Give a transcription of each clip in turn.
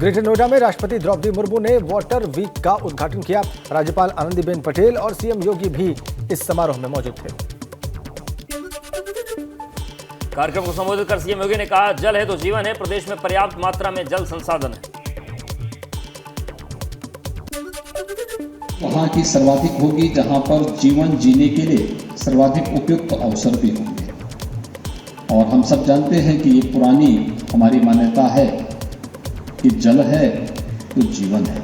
Greater Noida में राष्ट्रपति द्रौपदी मुर्मू ने वाटर वीक का उद्घाटन किया। राज्यपाल आनंदीबेन पटेल और सीएम योगी भी इस समारोह में मौजूद थे। कार्यक्रम को संबोधित कर सीएम योगी ने कहा, जल है तो जीवन है। प्रदेश में पर्याप्त मात्रा में जल संसाधन है। वहां की सर्वाधिक होगी जहां पर जीवन जीने के लिए सर्वाधिक उपयुक्त अवसर भी होंगे। और हम सब जानते हैं कि ये पुरानी हमारी मान्यता है कि जल है तो जीवन है।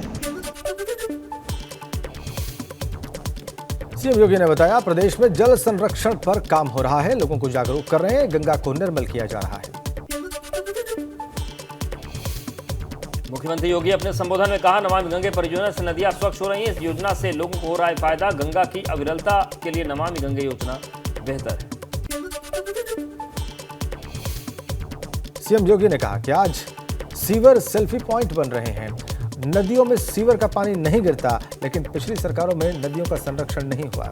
सीएम योगी ने बताया, प्रदेश में जल संरक्षण पर काम हो रहा है। लोगों को जागरूक कर रहे हैं। गंगा को निर्मल किया जा रहा है। मुख्यमंत्री योगी अपने संबोधन में कहा, नमामि गंगे परियोजना से नदियां स्वच्छ हो रही हैं। इस योजना से लोगों को हो रहा है फायदा। गंगा की अविरलता के लिए नमामि गंगे योजना बेहतर है। सीएम योगी ने कहा कि आज सीवर सेल्फी पॉइंट बन रहे हैं। नदियों में सीवर का पानी नहीं गिरता, लेकिन पिछली सरकारों में नदियों का संरक्षण नहीं हुआ।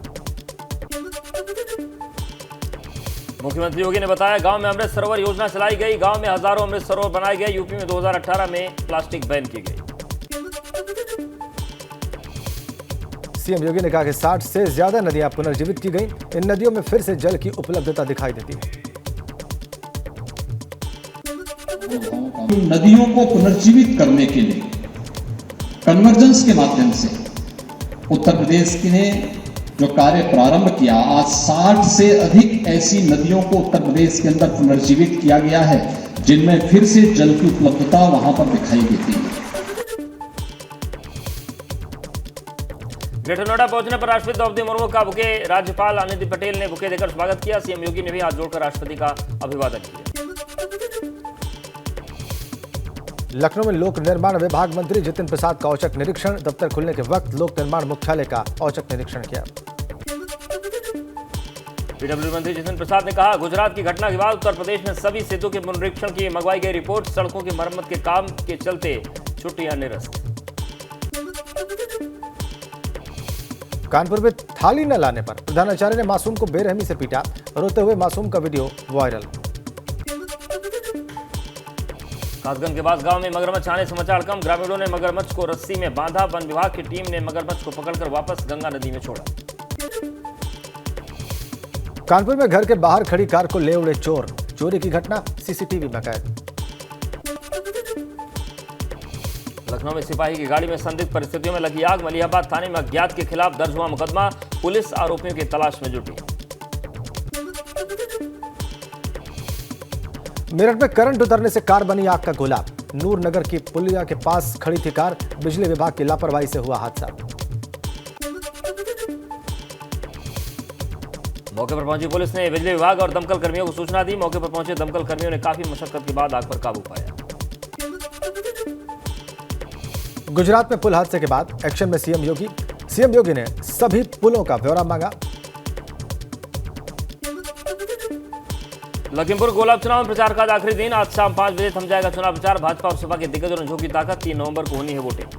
मुख्यमंत्री योगी ने बताया, गांव में अमृत सरोवर योजना चलाई गई। गांव में हजारों अमृत सरोवर बनाए गए। यूपी में 2018 में प्लास्टिक बैन की गई। सीएम योगी ने कहा कि 60 से ज्यादा नदियां पुनर्जीवित की गई। इन नदियों में फिर से जल की उपलब्धता दिखाई देती है। नदियों को पुनर्जीवित करने के लिए कन्वर्जेंस के माध्यम से उत्तर प्रदेश ने जो कार्य प्रारंभ किया, आज 60 से अधिक ऐसी नदियों को उत्तर प्रदेश के अंदर पुनर्जीवित किया गया है, जिनमें फिर से जल की उपलब्धता वहां पर दिखाई देती है। ग्रेटर नोएडा पहुंचने पर राष्ट्रपति द्रौपदी मुर्मू का बुके राज्यपाल आनंदीबेन पटेल ने बुके देकर स्वागत किया। सीएम योगी ने भी हाथ जोड़कर राष्ट्रपति का अभिवादन किया। लखनऊ में लोक निर्माण विभाग मंत्री जितिन प्रसाद का औचक निरीक्षण। दफ्तर खुलने के वक्त लोक निर्माण मुख्यालय का औचक निरीक्षण किया। पीडब्ल्यू मंत्री जितिन प्रसाद ने कहा, गुजरात की घटना के बाद उत्तर प्रदेश में सभी सेतु के पुनरीक्षण की मंगवाई गई रिपोर्ट। सड़कों की मरम्मत के काम के चलते छुट्टियां निरस्त। कानपुर में थाली न लाने पर प्रधानाचार्य ने मासूम को बेरहमी से पीटा। रोते हुए मासूम का वीडियो वायरल। कासगंज के पास गांव में मगरमच्छ आने से मचा हड़कंप। ग्रामीणों ने मगरमच्छ को रस्सी में बांधा। वन विभाग की टीम ने मगरमच्छ को पकड़कर वापस गंगा नदी में छोड़ा। कानपुर में घर के बाहर खड़ी कार को ले उड़े चोर। चोरी की घटना सीसीटीवी में कैद। लखनऊ में सिपाही की गाड़ी में संदिग्ध परिस्थितियों में लगी आग। मलिहाबाद थाने में अज्ञात के खिलाफ दर्ज हुआ मुकदमा। पुलिस आरोपियों की तलाश में जुटी। मेरठ में करंट उतरने से कार बनी आग का गोला। नूर नगर की पुलिया के पास खड़ी थी कार। बिजली विभाग की लापरवाही से हुआ हादसा। मौके पर पहुंची पुलिस ने बिजली विभाग और दमकल कर्मियों को सूचना दी। मौके पर पहुंचे दमकल कर्मियों ने काफी मशक्कत के बाद आग पर काबू पाया। गुजरात में पुल हादसे के बाद एक्शन में सीएम योगी। सीएम योगी ने सभी पुलों का ब्यौरा मांगा। लखीमपुर गोला उपचुनाव में प्रचार का आज आखिरी दिन। आज शाम 5 बजे थम जाएगा चुनाव प्रचार। भाजपा और सपा के दिग्गजों ने झोंकी ताकत। 3 नवंबर को होनी है वोटिंग।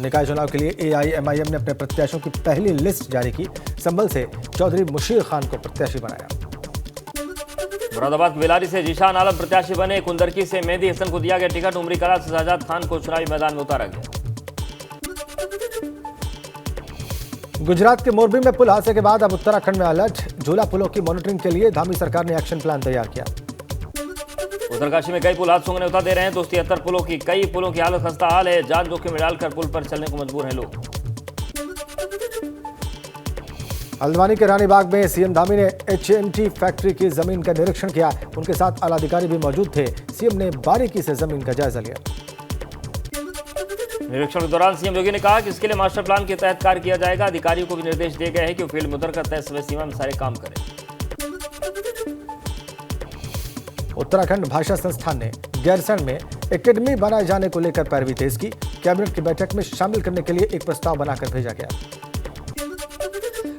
निकाय चुनाव के लिए एआईएमआईएम ने अपने प्रत्याशियों की पहली लिस्ट जारी की। संभल से चौधरी मुशीर खान को प्रत्याशी बनाया। मुरादाबाद बेलारी से जीशान आलम प्रत्याशी बने। कुंदरकी से मेहदी हसन को दिया गया टिकट। उमरी कला से शहजाद खान को चुनावी मैदान में उतारा गया। गुजरात के मोरबी में पुल हादसे के बाद अब उत्तराखंड में अलर्ट। झूला पुलों की मॉनिटरिंग के लिए धामी सरकार ने एक्शन प्लान तैयार किया। उत्तरकाशी में कई पुल हादसों को न्योता दे रहे हैं। 273 पुलों की कई पुलों की हालत खस्ता हाल है। जान जोखिम में डालकर पुल पर चलने को मजबूर हैं लोग। हल्द्वानी के रानीबाग में सीएम धामी ने एचएमटी फैक्ट्री की जमीन का निरीक्षण किया। उनके साथ आला अधिकारी भी मौजूद थे। सीएम ने बारीकी से जमीन का जायजा लिया। निरीक्षण के दौरान सीएम योगी ने कहा कि इसके लिए मास्टर प्लान के तहत कार्य किया जाएगा। अधिकारियों को भी निर्देश दिए गए हैं कि वो फील्ड में उतरकर तय समय सीमा में सारे काम करें। उत्तराखंड भाषा संस्थान ने गैरसैंण में एकेडमी बनाए जाने को लेकर पैरवी तेज की। कैबिनेट की बैठक में शामिल करने के लिए एक प्रस्ताव बनाकर भेजा गया।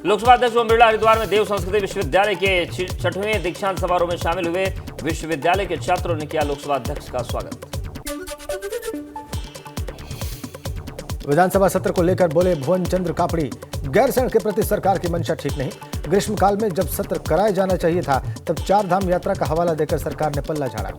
लोकसभा अध्यक्ष ओम बिरला हरिद्वार में देव संस्कृति विश्वविद्यालय के 6वें दीक्षांत समारोह में शामिल हुए। विश्वविद्यालय के छात्रों ने किया लोकसभा अध्यक्ष का स्वागत। विधानसभा सत्र को लेकर बोले भुवन चंद्र कापड़ी। गैरसैंण के प्रति सरकार की मंशा ठीक नहीं। ग्रीष्मकाल में जब सत्र कराया जाना चाहिए था, तब 4 धाम यात्रा का हवाला देकर सरकार ने पल्ला झाड़ा।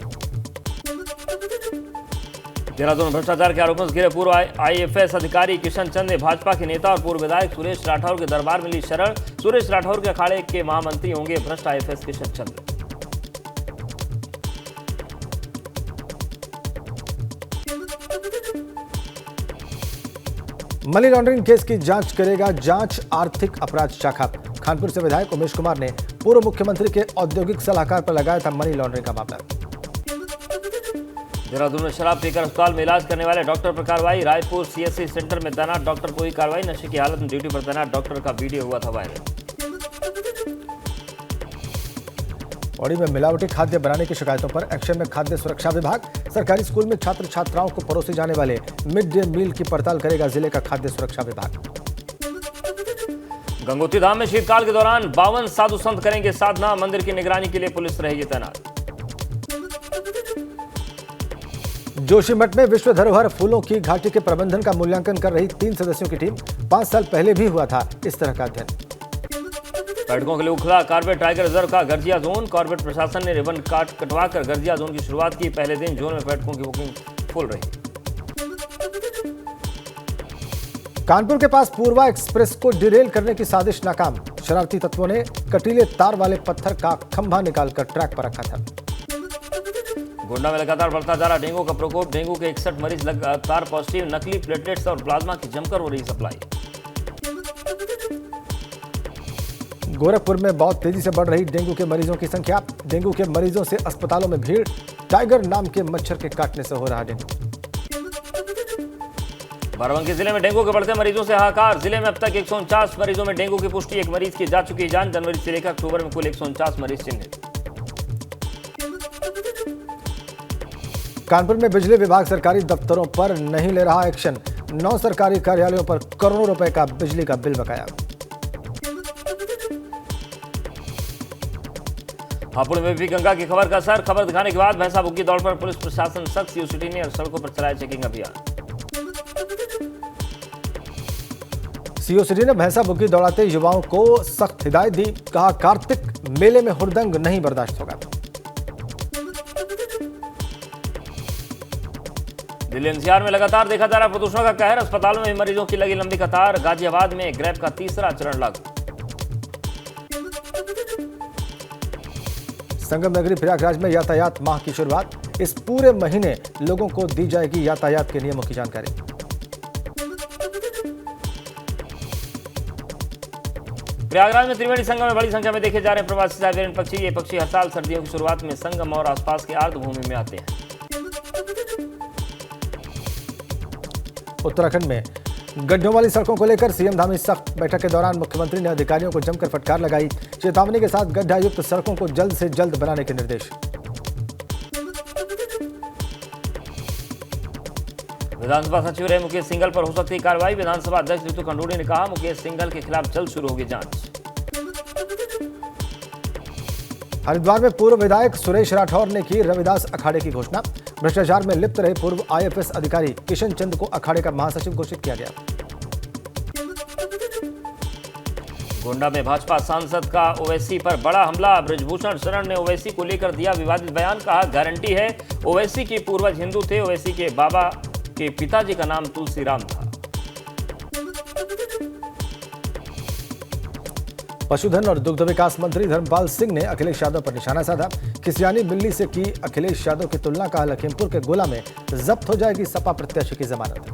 देहरादून में भ्रष्टाचार के आरोपों से घिरे पूर्व आईएफएस अधिकारी किशन चंद ने भाजपा के नेता और पूर्व विधायक सुरेश राठौर के दरबार में ली शरण। सुरेश राठौर के अखाड़े के महामंत्री होंगे भ्रष्ट IFS Kishan Chand. Money laundering case की जांच करेगा जांच आर्थिक अपराध शाखा। कानपुर से विधायक उमेश कुमार ने पूर्व मुख्यमंत्री के औद्योगिक सलाहकार पर लगाया था मनी लॉन्ड्रिंग का मामला। देहरादून में शराब पीकर अस्पताल में इलाज करने वाले डॉक्टर पर कार्रवाई। रायपुर सीएससी सेंटर में तैनात डॉक्टर को हुई कार्रवाई। नशे की हालत में ड्यूटी पर तैनात डॉक्टर का वीडियो हुआ था वायरल। पौड़ी में मिलावटी खाद्य बनाने की शिकायतों पर एक्शन में खाद्य सुरक्षा विभाग। सरकारी स्कूल में छात्र छात्राओं को परोसे जाने वाले मिड डे मील की पड़ताल करेगा जिले का खाद्य सुरक्षा विभाग। गंगोत्री धाम में शीतकाल के दौरान 52 साधु संत करेंगे साधना। मंदिर की निगरानी के लिए पुलिस रहेगी तैनात। जोशीमठ में विश्व धरोहर फूलों की घाटी के प्रबंधन का मूल्यांकन कर रही 3 सदस्यों की टीम। 5 साल पहले भी हुआ था इस तरह का अध्ययन। पर्यटकों के लिए उखला कॉर्बेट टाइगर रिजर्व का गर्जिया जोन। कॉर्बेट प्रशासन ने रिबन कटवाकर गर्जिया जोन की शुरुआत की। पहले दिन जोन में पर्यटकों की बुकिंग फुल रही। कानपुर के पास पूर्वा एक्सप्रेस को डिरेल करने की साजिश नाकाम। शरारती तत्वों ने कटीले तार वाले पत्थर का खंभा निकालकर ट्रैक पर रखा था। गोंडा में लगातार बढ़ता जा रहा डेंगू का प्रकोप। डेंगू के 61 मरीज लगातार पॉजिटिव। नकली प्लेटलेट्स और प्लाज्मा की जमकर हो रही सप्लाई। गोरखपुर में बहुत तेजी से बढ़ रही डेंगू के मरीजों की संख्या। डेंगू के मरीजों से अस्पतालों में भीड़। टाइगर नाम के मच्छर के काटने से हो रहा डेंगू। बाराबंकी जिले में डेंगू के बढ़ते मरीजों से हाहाकार। जिले में अब तक 149 मरीजों में डेंगू की पुष्टि। 1 मरीज की जा चुकी जान। जनवरी से लेकर अक्टूबर में कुल 149 मरीज चिन्हित। कानपुर में बिजली विभाग सरकारी दफ्तरों पर नहीं ले रहा एक्शन। 9 सरकारी कार्यालयों पर करोड़ों रुपए का बिजली का बिल बकाया। हापुड़ में भी गंगा की खबर का असर। खबर दिखाने के बाद भैंसा बुग्गी दौड़ पर पुलिस प्रशासन सख्त। सीओसिटी ने सड़कों पर चलाया चेकिंग अभियान। सीओसिटी ने भैंसा बुग्गी दौड़ाते युवाओं को सख्त हिदायत दी। कहा कार्तिक मेले में हुड़दंग नहीं बर्दाश्त होगा। दिल्ली एनसीआर में लगातार देखा जा रहा प्रदूषण का कहर। अस्पतालों में मरीजों की लगी लंबी कतार। गाजियाबाद में ग्रैब का 3रा चरण लागू। संगम नगरी प्रयागराज में यातायात माह की शुरुआत। इस पूरे महीने लोगों को दी जाएगी यातायात के नियमों की जानकारी। प्रयागराज में त्रिवेणी संगम में बड़ी संख्या में देखे जा रहे हैं प्रवासी साइबेरियन पक्षी। ये पक्षी हर साल सर्दियों की शुरुआत में संगम और आसपास के आर्द्र भूमि में आते हैं। उत्तराखंड में गड्ढों वाली सड़कों को लेकर सीएम धामी सख्त। बैठक के दौरान मुख्यमंत्री ने अधिकारियों को जमकर फटकार लगाई। चेतावनी के साथ गड्ढा युक्त सड़कों को जल्द से जल्द बनाने के निर्देश। विधानसभा सचिव रहे मुकेश सिंघल पर हो सकती कार्रवाई। विधानसभा अध्यक्ष ऋतु खंडूड़ी ने कहा मुकेश सिंघल के खिलाफ जल्द शुरू होगी जांच। हरिद्वार में पूर्व विधायक सुरेश राठौर ने की रविदास अखाड़े की घोषणा। भ्रष्टाचार में लिप्त रहे पूर्व आईएफएस अधिकारी किशन चंद को अखाड़े का महासचिव घोषित किया गया। गोंडा में भाजपा सांसद का ओवैसी पर बड़ा हमला। बृजभूषण शरण ने ओवैसी को लेकर दिया विवादित बयान। कहा गारंटी है ओवैसी के पूर्वज हिंदू थे। ओवैसी के बाबा के पिताजी का नाम तुलसीराम था। पशुधन और दुग्ध विकास मंत्री धर्मपाल सिंह ने अखिलेश यादव पर निशाना साधा। खिसियानी बिल्ली से की अखिलेश यादव की तुलना। कहा लखीमपुर के गोला में जब्त हो जाएगी सपा प्रत्याशी की जमानत।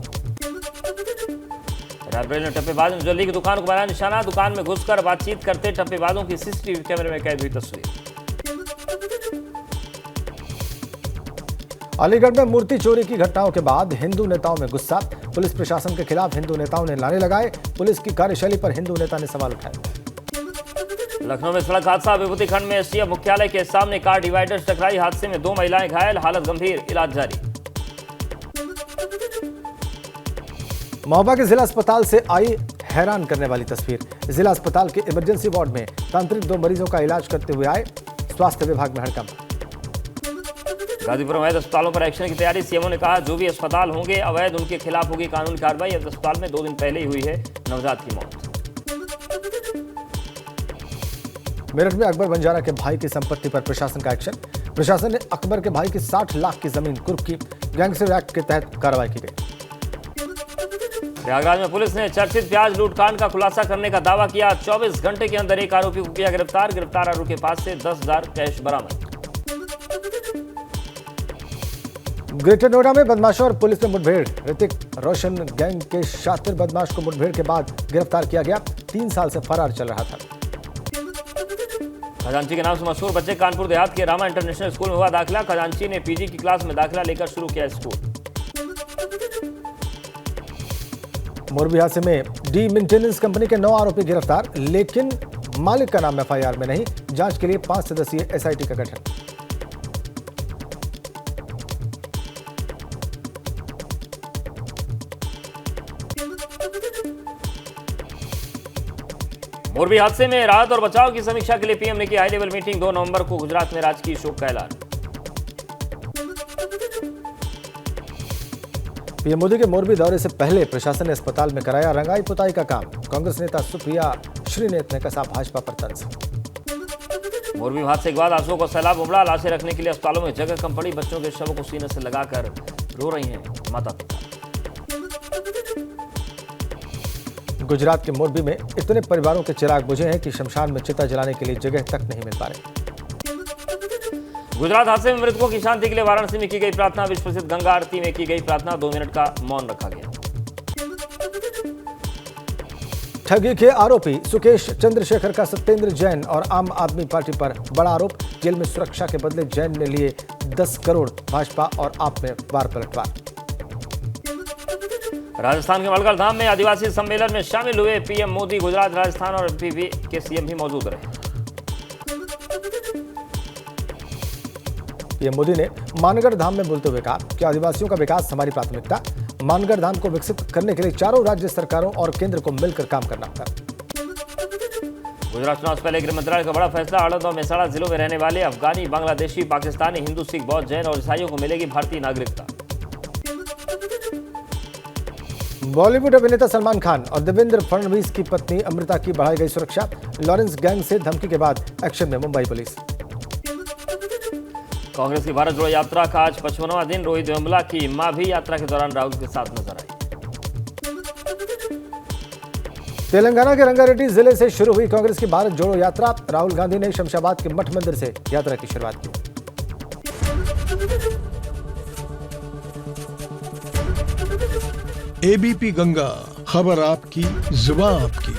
रायबरेली में टप्पेबाज ने ज्वेलरी की दुकान को बनाया निशाना। दुकान में घुसकर बातचीत करते टप्पेबाजों की सीसीटीवी कैमरे में कैद हुई तस्वीर। अलीगढ़ में मूर्ति चोरी की घटनाओं के बाद हिंदू नेताओं में गुस्सा। पुलिस प्रशासन के खिलाफ हिंदू नेताओं ने नारे लगाए। पुलिस की कार्यशैली पर हिंदू नेता ने सवाल उठाए। लखनऊ में सड़क हादसा। विभूति खंड में एसटीएफ मुख्यालय के सामने कार डिवाइडर से टकराई। हादसे में 2 महिलाएं घायल। हालत गंभीर। इलाज जारी। महोबा के जिला अस्पताल से आई हैरान करने वाली तस्वीर। जिला अस्पताल के इमरजेंसी वार्ड में तांत्रिक 2 मरीजों का इलाज करते हुए आए। स्वास्थ्य विभाग में हड़कंप। गाजीपुर अवैध अस्पतालों पर एक्शन की तैयारी। सीएमओ ने कहा जो भी अस्पताल होंगे अवैध उनके खिलाफ होगी कानूनी कार्रवाई। अस्पताल में 2 दिन पहले ही हुई है नवजात की मौत। मेरठ में अकबर बंजारा के भाई की संपत्ति पर प्रशासन का एक्शन। प्रशासन ने अकबर के भाई की 60 लाख की जमीन कुर्क की। गैंगस्टर एक्ट के तहत कार्रवाई की गई। प्रयागराज में पुलिस ने चर्चित प्याज लूटकांड का खुलासा करने का दावा किया। 24 घंटे के अंदर एक आरोपी को किया गिरफ्तार। गिरफ्तार आरोपी के पास से 10,000 कैश बरामद। ग्रेटर नोएडा में बदमाशों और पुलिस में मुठभेड़। ऋतिक रोशन गैंग के शातिर बदमाश को मुठभेड़ के बाद गिरफ्तार किया गया। 3 साल से फरार चल रहा था। खजांची के नाम से मशहूर बच्चे कानपुर देहात के रामा इंटरनेशनल स्कूल में हुआ दाखिला। खजांची ने पीजी की क्लास में दाखिला लेकर शुरू किया स्कूल। मोरबी हादसे में डी मेंटेनेंस कंपनी के 9 आरोपी गिरफ्तार, लेकिन मालिक का नाम एफआईआर में नहीं। जांच के लिए 5 सदस्यीय एसआईटी का गठन। मोरबी हादसे में राहत और बचाव की समीक्षा के लिए पीएम ने की हाई लेवल मीटिंग। 2 नवंबर को गुजरात में राजकीय शोक का ऐलान। पीएम मोदी के मोरबी दौरे से पहले प्रशासन ने अस्पताल में कराया रंगाई पुताई का काम। कांग्रेस नेता सुप्रिया श्रीनेत ने कसा भाजपा पर तंज। मोरबी हादसे के बाद आंसुओं को सैलाब उमड़ा। लाशें रखने के लिए अस्पतालों में जगह कम पड़ी। बच्चों के शवों को सीने से लगाकर रो रही हैं माता पिता। गुजरात के मोरबी में इतने परिवारों के चिराग बुझे हैं कि शमशान में चिता जलाने के लिए जगह तक नहीं मिल पा रही। गुजरात हादसे में मृतकों की शांति के लिए वाराणसी में की गई प्रार्थना। विश्व प्रसिद्ध गंगा आरती में की गई प्रार्थना। 2 मिनट का मौन रखा गया। ठगी के आरोपी सुकेश चंद्रशेखर का सत्येंद्र जैन और आम आदमी पार्टी पर बड़ा आरोप। जेल में सुरक्षा के बदले जैन ने लिए 10 करोड़। भाजपा और आप में वार पलटवार। राजस्थान के मलगढ़ धाम में आदिवासी सम्मेलन में शामिल हुए पीएम मोदी। गुजरात, राजस्थान और एमपी के सीएम भी मौजूद रहे। पीएम मोदी ने मानगढ़ धाम में बोलते हुए कहा कि आदिवासियों का विकास हमारी प्राथमिकता। मानगढ़ धाम को विकसित करने के लिए चारों राज्य सरकारों और केंद्र को मिलकर काम करना होगा। गुजरात चुनाव से पहले गृह मंत्रालय का बड़ा फैसला। हड़ौद और मेहसाणा जिलों में रहने वाले अफगानी, बांग्लादेशी, पाकिस्तानी, हिंदू, सिख, बौद्ध, जैन और ईसाइयों को मिलेगी भारतीय नागरिकता। बॉलीवुड अभिनेता सलमान खान और देवेंद्र फडणवीस की पत्नी अमृता की बढ़ाई गई सुरक्षा। लॉरेंस गैंग से धमकी के बाद एक्शन में मुंबई पुलिस। कांग्रेस की भारत जोड़ो यात्रा का आज 55वां दिन। रोहित वेमुला की मां भी यात्रा के दौरान राहुल के साथ नजर आई। तेलंगाना के रंगारेड्डी जिले से शुरू हुई कांग्रेस की भारत जोड़ो यात्रा। राहुल गांधी ने शमशाबाद के मठ मंदिर से यात्रा की शुरुआत की। एबीपी गंगा, खबर आपकी, जुबान आपकी।